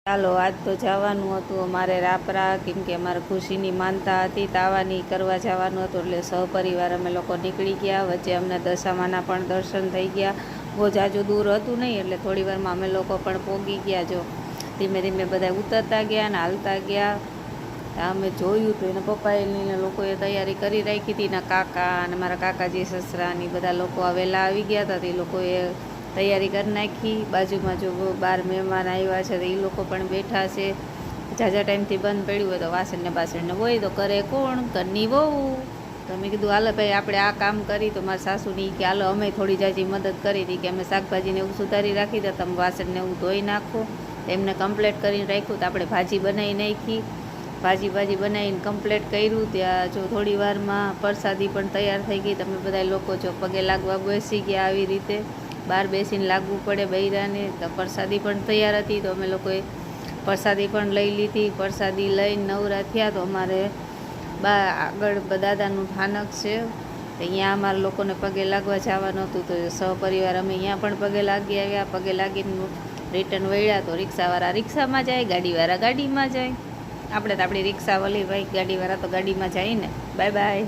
ચાલો આજ તો જવાનું હતું અમારે રાપરા, કેમ કે અમારે ખુશીની માનતા હતી, તાવાની કરવા જવાનું હતું. એટલે સહપરિવાર અમે લોકો નીકળી ગયા. વચ્ચે અમને દશામાના પણ દર્શન થઈ ગયા. બહુ જાજુ દૂર હતું નહીં, એટલે થોડી વારમાં અમે લોકો પણ પહોંચી ગયા. જો ધીમે ધીમે બધા ઉતરતા ગયા ને હાલતા ગયા. અમે જોયું તો એના પપ્પાએ લોકોએ તૈયારી કરી રાખી હતી. એના કાકા અને મારા કાકાજી સસરાની બધા લોકો વહેલા આવી ગયા હતા. તે લોકોએ તૈયારી કરી નાખી. બાજુમાં જો બાર મહેમાન આવ્યા છે તો એ લોકો પણ બેઠા છે. ઝાઝા ટાઈમથી બંધ પડ્યું હોય તો વાસણને બાસણને હોય તો કરે કોણ? ઘરની વહુ. તો મેં કીધું હાલો ભાઈ આપણે આ કામ કરી. તો મારા સાસુની કે હાલો અમે થોડી જાજી મદદ કરી હતી, કે અમે શાકભાજીને એવું સુધારી રાખી દે, તમે વાસણને એવું ધોઈ નાખો. એમને કમ્પ્લેટ કરીને રાખ્યું. તો આપણે ભાજી બનાવી નાખી. ભાજી બનાવીને કમ્પ્લેટ કર્યું. ત્યાં જો થોડી વારમાં પ્રસાદી પણ તૈયાર થઈ ગઈ. તમે બધા લોકો જો પગે લાગવા બેસી ગયા. આવી રીતે બહાર બેસીને લાગવું પડે બૈરાને. તો પ્રસાદી પણ તૈયાર હતી, તો અમે લોકોએ પ્રસાદી પણ લઈ લીધી. પ્રસાદી લઈને નવરા થયા. તો અમારે આગળ દાદાનું સ્થાનક છે, તો અહીંયા અમારા લોકોને પગે લાગવા જવાનું હતું. તો સહપરિવાર અમે અહીંયા પણ પગે લાગી આવ્યા. પગે લાગીને રિટર્ન વળ્યા. તો રિક્ષાવાળા રિક્ષામાં જાય, ગાડીવાળા ગાડીમાં જાય. આપણે તો આપણી રિક્ષા વળી ભાઈ, ગાડીવાળા તો ગાડીમાં જાય ને. Bye bye.